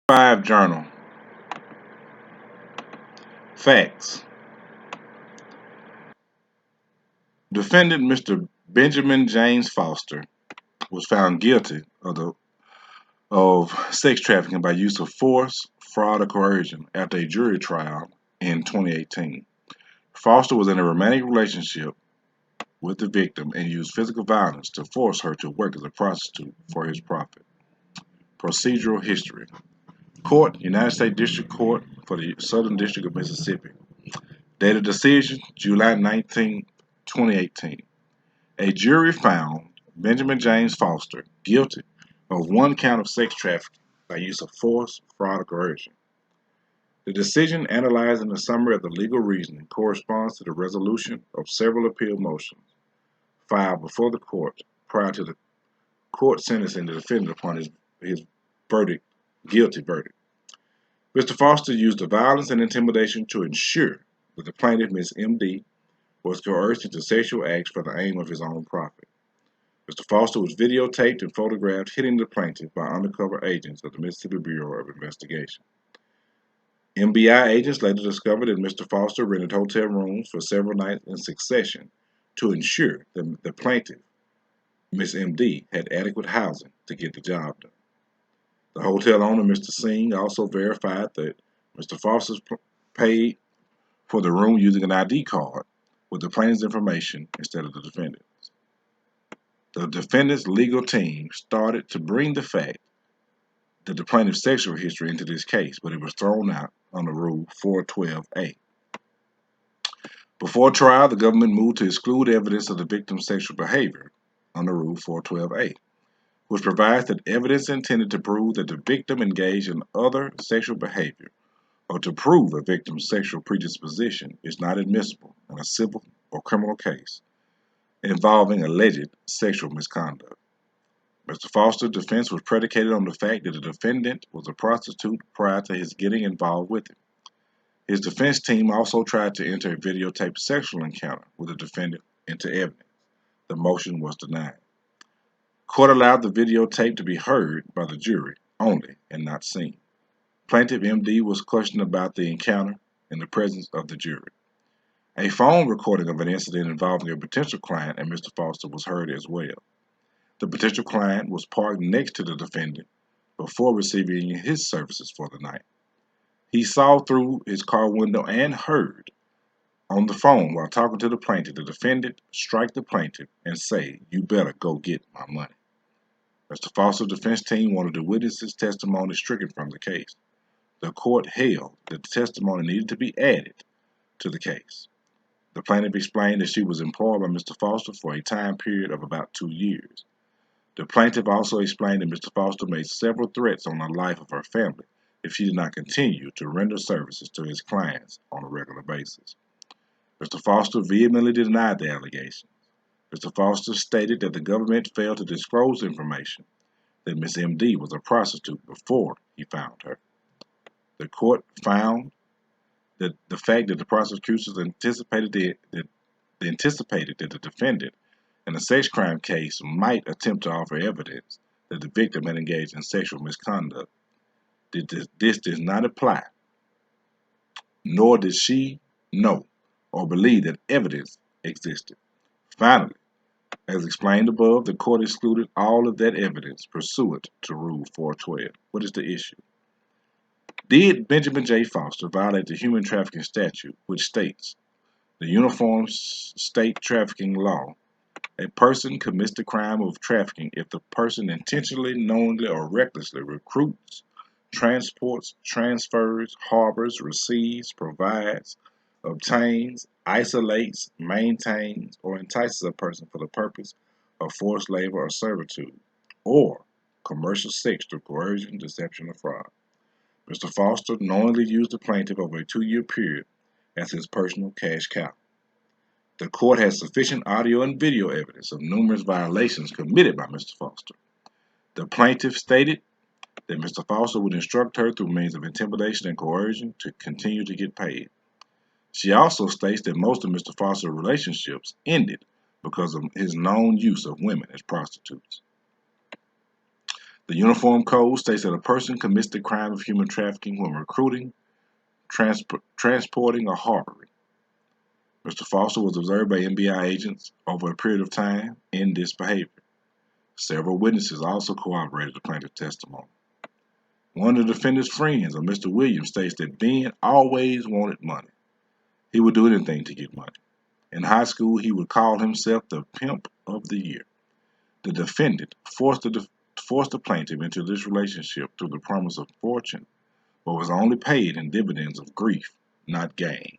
5 Journal. Facts. Defendant Mr. Benjamin James Foster was found guilty of sex trafficking by use of force, fraud, or coercion after a jury trial in 2018. Foster was in a romantic relationship with the victim and used physical violence to force her to work as a prostitute for his profit. Procedural history. Court, United States District Court for the Southern District of Mississippi. Date of decision, July 19, 2018. A jury found Benjamin James Foster guilty of one count of sex trafficking by use of force, fraud, or coercion. The decision, analyzing the summary of the legal reasoning, corresponds to the resolution of several appeal motions filed before the court prior to the court sentencing the defendant upon his guilty verdict. Mr. Foster used the violence and intimidation to ensure that the plaintiff, Ms. M.D., was coerced into sexual acts for the aim of his own profit. Mr. Foster was videotaped and photographed hitting the plaintiff by undercover agents of the Mississippi Bureau of Investigation. MBI agents later discovered that Mr. Foster rented hotel rooms for several nights in succession to ensure that the plaintiff, Ms. M.D., had adequate housing to get the job done. The hotel owner, Mr. Singh, also verified that Mr. Foster paid for the room using an ID card with the plaintiff's information instead of the defendant's. The defendant's legal team started to bring the fact that the plaintiff's sexual history into this case, but it was thrown out under Rule 412A. Before trial, the government moved to exclude evidence of the victim's sexual behavior under Rule 412A, which provides that evidence intended to prove that the victim engaged in other sexual behavior or to prove a victim's sexual predisposition is not admissible in a civil or criminal case involving alleged sexual misconduct. Mr. Foster's defense was predicated on the fact that the defendant was a prostitute prior to his getting involved with it. His defense team also tried to enter a videotaped sexual encounter with the defendant into evidence. The motion was denied. Court allowed the videotape to be heard by the jury only and not seen. Plaintiff M.D. was questioned about the encounter in the presence of the jury. A phone recording of an incident involving a potential client and Mr. Foster was heard as well. The potential client was parked next to the defendant before receiving his services for the night. He saw through his car window and heard on the phone while talking to the plaintiff, the defendant strike the plaintiff and say, "You better go get my money." Mr. Foster's defense team wanted the witness's testimony stricken from the case. The court held that the testimony needed to be added to the case. The plaintiff explained that she was employed by Mr. Foster for a time period of about 2 years. The plaintiff also explained that Mr. Foster made several threats on the life of her family if she did not continue to render services to his clients on a regular basis. Mr. Foster vehemently denied the allegations. Mr. Foster stated that the government failed to disclose information that Ms. M.D. was a prostitute before he found her. The court found that the fact that the prosecutors anticipated that the defendant in a sex crime case might attempt to offer evidence that the victim had engaged in sexual misconduct. This does not apply, nor did she know or believe that evidence existed. Finally, as explained above, the court excluded all of that evidence pursuant to Rule 412. What is the issue? Did Benjamin J. Foster violate the human trafficking statute, which states, the Uniform State Trafficking Law, a person commits the crime of trafficking if the person intentionally, knowingly, or recklessly recruits, transports, transfers, harbors, receives, provides, obtains, isolates, maintains, or entices a person for the purpose of forced labor or servitude, or commercial sex through coercion, deception, or fraud. Mr. Foster knowingly used the plaintiff over a 2-year period as his personal cash cow. The court has sufficient audio and video evidence of numerous violations committed by Mr. Foster. The plaintiff stated that Mr. Foster would instruct her through means of intimidation and coercion to continue to get paid. She also states that most of Mr. Foster's relationships ended because of his known use of women as prostitutes. The Uniform Code states that a person commits the crime of human trafficking when recruiting, transporting, or harboring. Mr. Foster was observed by NBI agents over a period of time in this behavior. Several witnesses also corroborated the plaintiff's testimony. One of the defendant's friends, of Mr. Williams, states that Ben always wanted money. He would do anything to get money. In high school, he would call himself the pimp of the year. The defendant forced the plaintiff into this relationship through the promise of fortune, but was only paid in dividends of grief, not gain.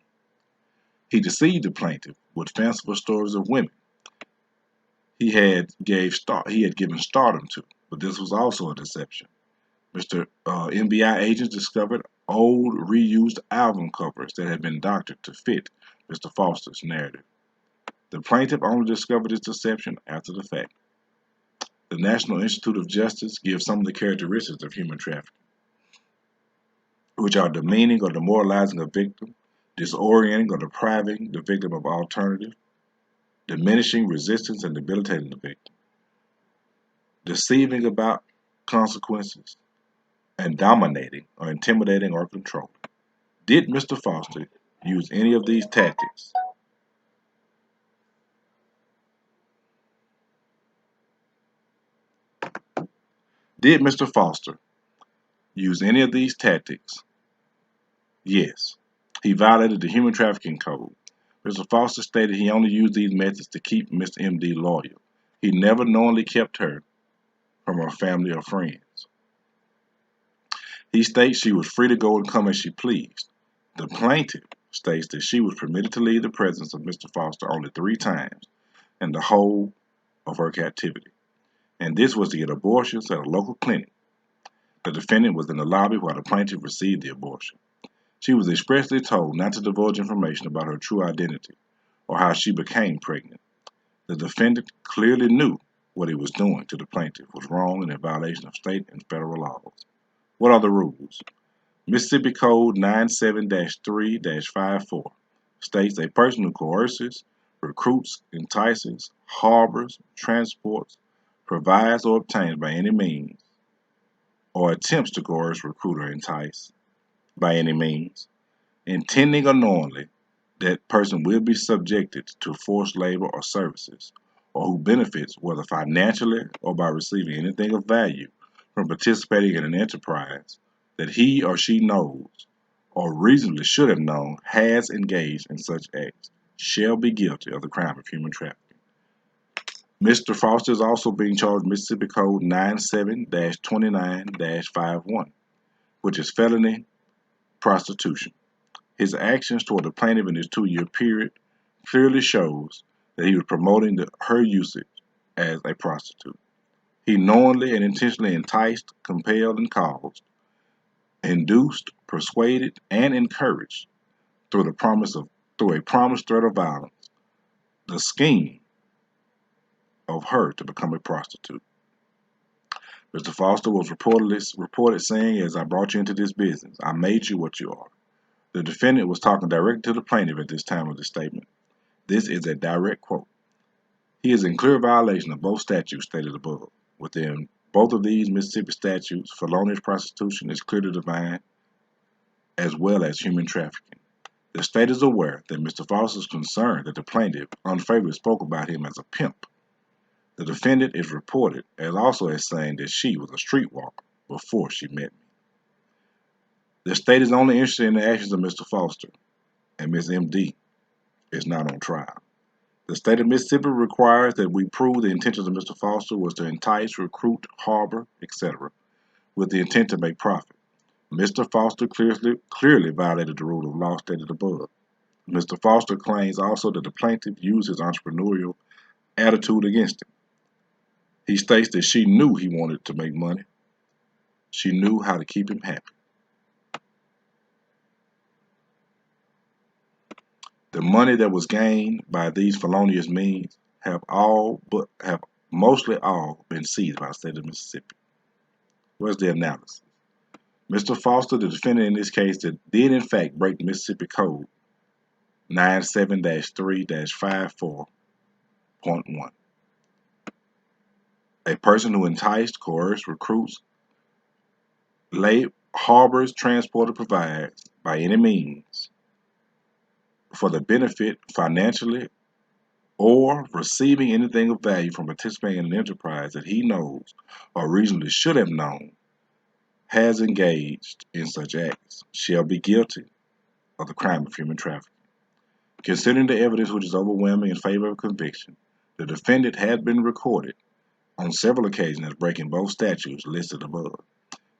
He deceived the plaintiff with fanciful stories of women he had given stardom to, but this was also a deception. Mr. NBI agents discovered old, reused album covers that had been doctored to fit Mr. Foster's narrative. The plaintiff only discovered this deception after the fact. The National Institute of Justice gives some of the characteristics of human trafficking, which are demeaning or demoralizing a victim, disorienting or depriving the victim of alternative, diminishing resistance and debilitating the victim, deceiving about consequences, and dominating or intimidating or controlling. Did Mr. Foster use any of these tactics? Did Mr. Foster use any of these tactics? Yes. He violated the Human Trafficking Code. Mr. Foster stated he only used these methods to keep Miss MD loyal. He never knowingly kept her from her family or friends. He states she was free to go and come as she pleased. The plaintiff states that she was permitted to leave the presence of Mr. Foster only 3 times in the whole of her captivity, and this was to get abortions at a local clinic. The defendant was in the lobby while the plaintiff received the abortion. She was expressly told not to divulge information about her true identity or how she became pregnant. The defendant clearly knew what he was doing to the plaintiff was wrong and in violation of state and federal laws. What are the rules? Mississippi Code 97-3-54 states a person who coerces, recruits, entices, harbors, transports, provides, or obtains by any means, or attempts to coerce, recruit, or entice by any means, intending or knowingly, that person will be subjected to forced labor or services, or who benefits, whether financially or by receiving anything of value, from participating in an enterprise that he or she knows or reasonably should have known has engaged in such acts, shall be guilty of the crime of human trafficking. Mr. Foster is also being charged with Mississippi Code 97-29-51, which is felony prostitution. His actions toward the plaintiff in this 2-year period clearly shows that he was promoting her usage as a prostitute. He knowingly and intentionally enticed, compelled, and caused, induced, persuaded, and encouraged through a promised threat of violence, the scheme of her to become a prostitute. Mr. Foster was reported saying, "As I brought you into this business, I made you what you are." The defendant was talking directly to the plaintiff at this time of the statement. This is a direct quote. He is in clear violation of both statutes stated above. Within both of these Mississippi statutes, felonious prostitution is clearly defined as well as human trafficking. The state is aware that Mr. Foster is concerned that the plaintiff unfavorably spoke about him as a pimp. The defendant is reported as saying that she was a streetwalker before she met me. The state is only interested in the actions of Mr. Foster, and Ms. MD is not on trial. The state of Mississippi requires that we prove the intentions of Mr. Foster was to entice, recruit, harbor, etc., with the intent to make profit. Mr. Foster clearly violated the rule of law stated above. Mr. Foster claims also that the plaintiff used his entrepreneurial attitude against him. He states that she knew he wanted to make money. She knew how to keep him happy. The money that was gained by these felonious means have mostly all been seized by the state of Mississippi. Where's the analysis? Mr. Foster, the defendant in this case, did in fact break the Mississippi Code 97-3-54.1. A person who enticed, coerced, recruits, harbors, transported, provides by any means for the benefit financially or receiving anything of value from participating in an enterprise that he knows or reasonably should have known has engaged in such acts shall be guilty of the crime of human trafficking. Considering the evidence which is overwhelming in favor of conviction, the defendant had been recorded on several occasions as breaking both statutes listed above.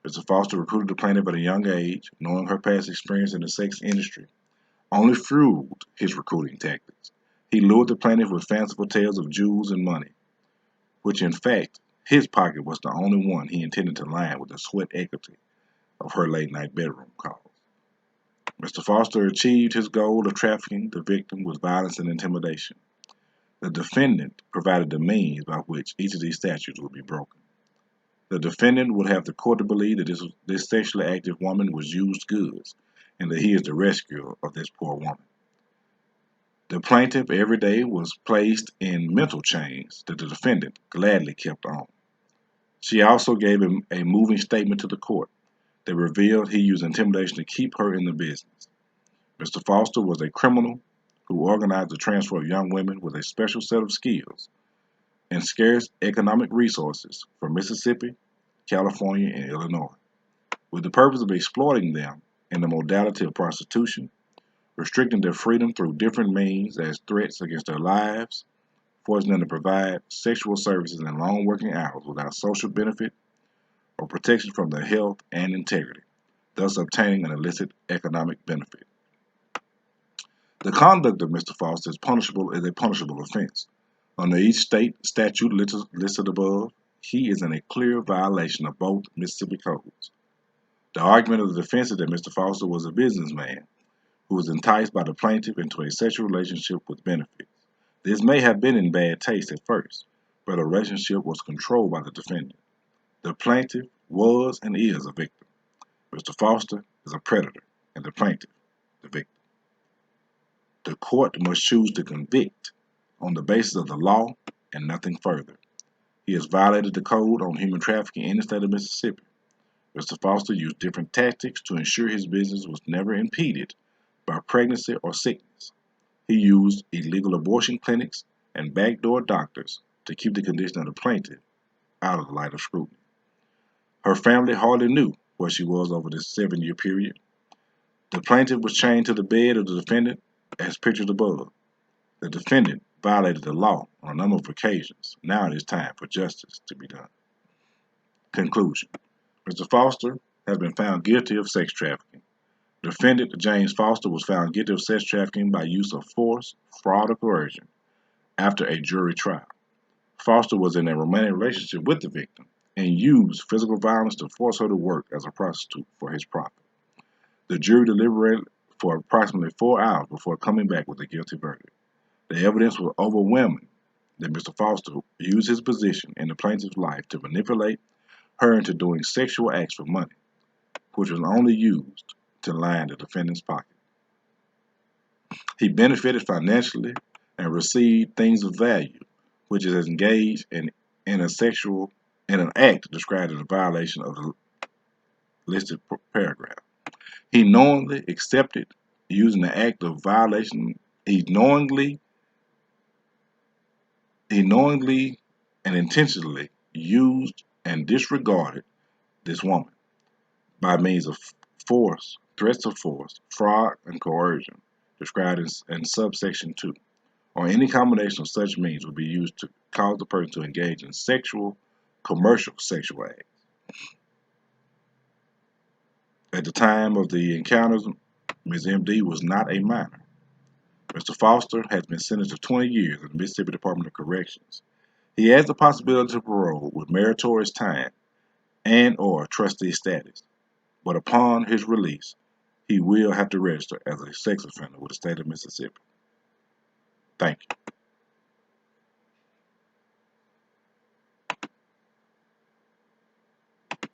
Mr. Foster recruited the plaintiff at a young age, knowing her past experience in the sex industry only fueled his recruiting tactics. He lured the plaintiff with fanciful tales of jewels and money, which in fact his pocket was the only one he intended to line with the sweat equity of her late night bedroom calls. Mr. Foster achieved his goal of trafficking the victim with violence and intimidation. The defendant provided the means by which each of these statutes would be broken. The defendant would have the court to believe that this sexually active woman was used goods and that he is the rescuer of this poor woman. The plaintiff every day was placed in mental chains that the defendant gladly kept on. She also gave him a moving statement to the court that revealed he used intimidation to keep her in the business. Mr. Foster was a criminal who organized the transfer of young women with a special set of skills and scarce economic resources from Mississippi, California, and Illinois, with the purpose of exploiting them in the modality of prostitution, restricting their freedom through different means as threats against their lives, forcing them to provide sexual services in long working hours without social benefit or protection from their health and integrity, thus obtaining an illicit economic benefit. The conduct of Mr. Foster is a punishable offense. Under each state statute listed above, he is in a clear violation of both Mississippi codes. The argument of the defense is that Mr. Foster was a businessman who was enticed by the plaintiff into a sexual relationship with benefits. This may have been in bad taste at first, but the relationship was controlled by the defendant. The plaintiff was and is a victim. Mr. Foster is a predator, and the plaintiff, the victim. The court must choose to convict on the basis of the law and nothing further. He has violated the code on human trafficking in the state of Mississippi. Mr. Foster used different tactics to ensure his business was never impeded by pregnancy or sickness. He used illegal abortion clinics and backdoor doctors to keep the condition of the plaintiff out of the light of scrutiny. Her family hardly knew where she was over this 7-year period. The plaintiff was chained to the bed of the defendant as pictured above. The defendant violated the law on a number of occasions. Now it is time for justice to be done. Conclusion. Mr. Foster has been found guilty of sex trafficking. Defendant James Foster was found guilty of sex trafficking by use of force, fraud, or coercion after a jury trial. Foster was in a romantic relationship with the victim and used physical violence to force her to work as a prostitute for his profit. The jury deliberated for approximately 4 hours before coming back with a guilty verdict. The evidence was overwhelming that Mr. Foster used his position in the plaintiff's life to manipulate her into doing sexual acts for money, which was only used to line the defendant's pocket. He benefited financially and received things of value, which is engaged in an act described as a violation of the listed paragraph. He knowingly accepted using the act of violation. He knowingly and intentionally used and disregarded this woman by means of force, threats of force, fraud, and coercion, described in subsection 2, or any combination of such means would be used to cause the person to engage in commercial sexual acts. At the time of the encounters, Ms. M.D. was not a minor. Mr. Foster has been sentenced to 20 years in the Mississippi Department of Corrections. He has the possibility of parole with meritorious time and or trustee status, but upon his release, he will have to register as a sex offender with the state of Mississippi. Thank you.